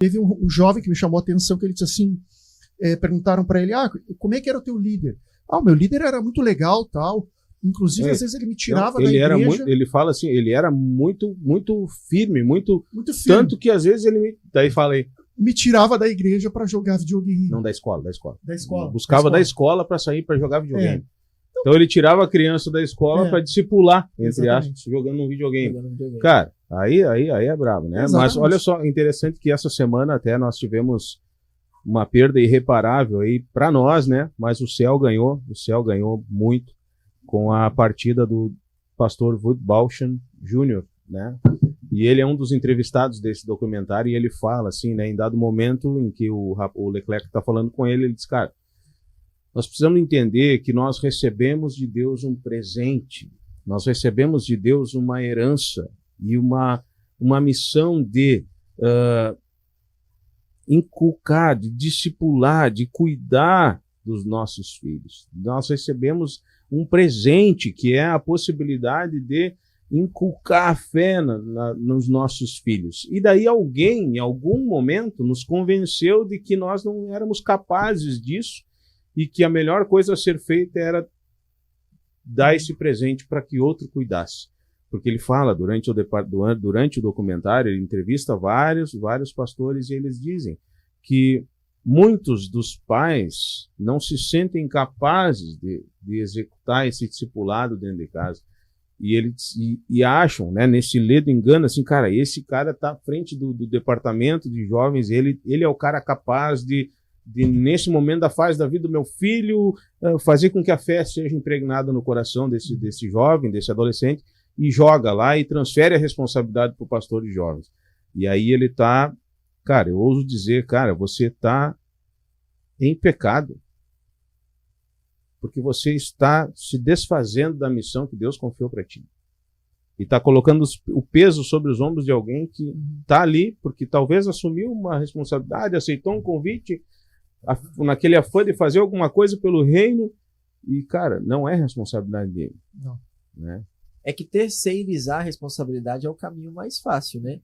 Teve um jovem que me chamou a atenção, que ele disse assim, perguntaram para ele, como é que era o teu líder? O meu líder era muito legal, tal. Inclusive, às vezes ele me tirava da igreja. Ele fala assim, ele era muito firme, muito firme. Tanto que às vezes daí falei, me tirava da igreja para jogar videogame. Não, da escola. Buscava da escola para sair para jogar videogame. Então ele tirava a criança da escola para discipular, entre aspas, jogando um videogame. Cara, aí é brabo, né? Exatamente. Mas olha só, interessante que essa semana até nós tivemos uma perda irreparável aí para nós, né? Mas o céu ganhou muito com a partida do pastor Wood Bauchan Jr., né? E ele é um dos entrevistados desse documentário e ele fala assim, né? Em dado momento em que o Leclerc está falando com ele diz, cara, nós precisamos entender que nós recebemos de Deus um presente, nós recebemos de Deus uma herança e uma missão de inculcar, de discipular, de cuidar dos nossos filhos. Nós recebemos um presente que é a possibilidade de inculcar a fé nos nossos filhos. E daí alguém, em algum momento, nos convenceu de que nós não éramos capazes disso e que a melhor coisa a ser feita era dar esse presente para que outro cuidasse. Porque ele fala, durante o documentário, ele entrevista vários pastores e eles dizem que muitos dos pais não se sentem capazes de executar esse discipulado dentro de casa. E acham, né, nesse ledo engano, assim, cara, esse cara está à frente do departamento de jovens, ele é o cara capaz de, nesse momento da fase da vida do meu filho, fazer com que a fé seja impregnada no coração desse jovem, desse adolescente, e joga lá e transfere a responsabilidade para o pastor de jovens. E aí ele está, cara, eu ouso dizer, cara, você está em pecado. Porque você está se desfazendo da missão que Deus confiou para ti. E está colocando o peso sobre os ombros de alguém que está ali, porque talvez assumiu uma responsabilidade, aceitou um convite, naquele afã de fazer alguma coisa pelo reino, e, cara, não é responsabilidade dele. Não. Né? É que terceirizar a responsabilidade é o caminho mais fácil, né?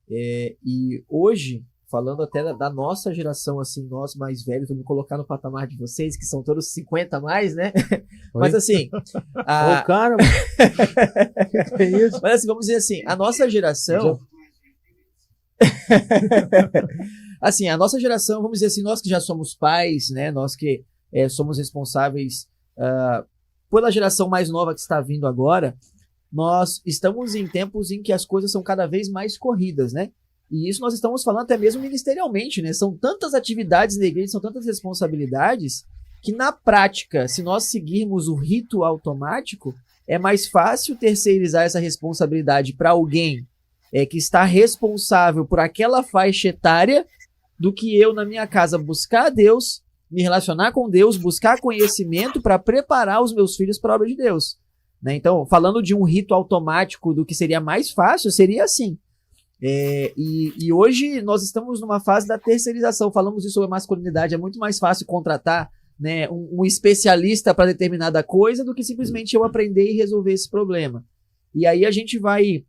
E hoje, falando até da nossa geração, assim, nós mais velhos, vou me colocar no patamar de vocês, que são todos 50 a mais, né? Mas assim... Ô, cara... Que é isso? Mas assim, vamos dizer assim, a nossa geração... assim, a nossa geração, vamos dizer assim, nós que já somos pais, né? Nós que somos responsáveis pela geração mais nova que está vindo agora, nós estamos em tempos em que as coisas são cada vez mais corridas, né? E isso nós estamos falando até mesmo ministerialmente, né? São tantas atividades na igreja, são tantas responsabilidades, que na prática, se nós seguirmos o rito automático, é mais fácil terceirizar essa responsabilidade para alguém que está responsável por aquela faixa etária, do que eu, na minha casa, buscar a Deus, me relacionar com Deus, buscar conhecimento para preparar os meus filhos para a obra de Deus. Né? Então, falando de um rito automático do que seria mais fácil, seria assim. E hoje nós estamos numa fase da terceirização. Falamos isso sobre masculinidade. É muito mais fácil contratar, né, um especialista para determinada coisa do que simplesmente eu aprender e resolver esse problema. E aí a gente vai...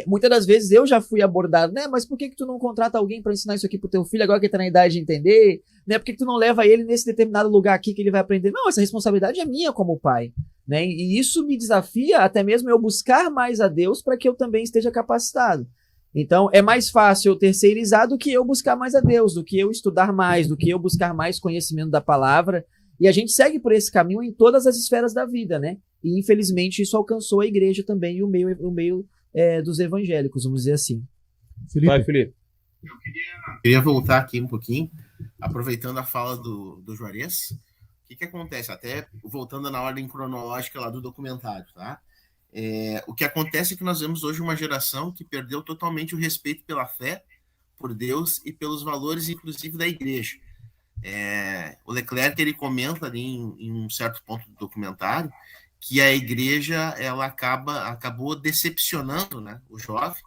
muitas das vezes eu já fui abordado, né? Mas por que tu não contrata alguém para ensinar isso aqui pro teu filho agora que ele tá na idade de entender? Né? Por que tu não leva ele nesse determinado lugar aqui que ele vai aprender? Não, essa responsabilidade é minha como pai. Né? E isso me desafia até mesmo eu buscar mais a Deus para que eu também esteja capacitado. Então, é mais fácil eu terceirizar do que eu buscar mais a Deus, do que eu estudar mais, do que eu buscar mais conhecimento da palavra. E a gente segue por esse caminho em todas as esferas da vida, né? E, infelizmente, isso alcançou a igreja também e o meio dos evangélicos, vamos dizer assim. Felipe. Vai, Felipe. Eu queria voltar aqui um pouquinho, aproveitando a fala do Juarez. O que acontece? Até voltando na ordem cronológica lá do documentário, tá? O que acontece é que nós vemos hoje uma geração que perdeu totalmente o respeito pela fé, por Deus e pelos valores, inclusive, da igreja. O Leclerc, ele comenta ali em um certo ponto do documentário que a igreja ela acabou decepcionando, né, o jovem,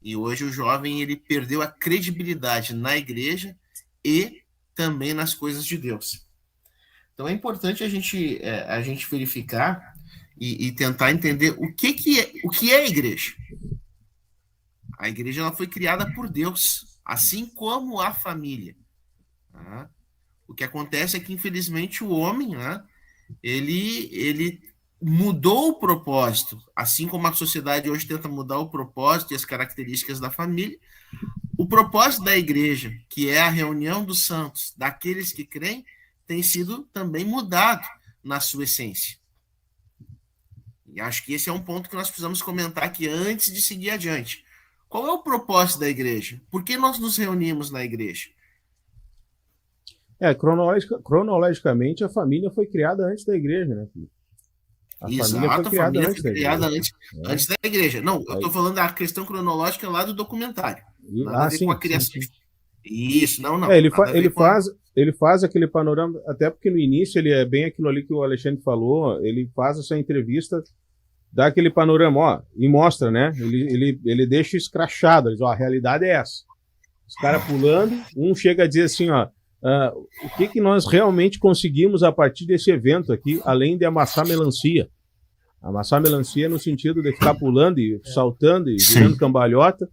e hoje o jovem ele perdeu a credibilidade na igreja e também nas coisas de Deus. Então é importante a gente verificar e tentar entender o que é a igreja. A igreja ela foi criada por Deus. assim como a família. Tá? O que acontece é que, infelizmente, o homem, né, ele mudou o propósito, assim como a sociedade hoje tenta mudar o propósito e as características da família. O propósito da igreja, que é a reunião dos santos, daqueles que creem, tem sido também mudado na sua essência. E acho que esse é um ponto que nós precisamos comentar aqui antes de seguir adiante. Qual é o propósito da igreja? Por que nós nos reunimos na igreja? Cronologicamente, a família foi criada antes da igreja, né, filho? Exato, a família foi criada antes da igreja. Não, eu estou falando da questão cronológica lá do documentário. Nada a ver com a criação. Sim. Isso, não. Ele faz aquele panorama, até porque no início ele é bem aquilo ali que o Alexandre falou, ele faz essa entrevista, dá aquele panorama, ó, e mostra, né? Ele deixa escrachado, ele diz, ó, a realidade é essa. Os caras pulando, um chega a dizer assim, ó, o que nós realmente conseguimos a partir desse evento aqui, além de amassar melancia. Amassar melancia no sentido de ficar pulando e saltando e virando cambalhota.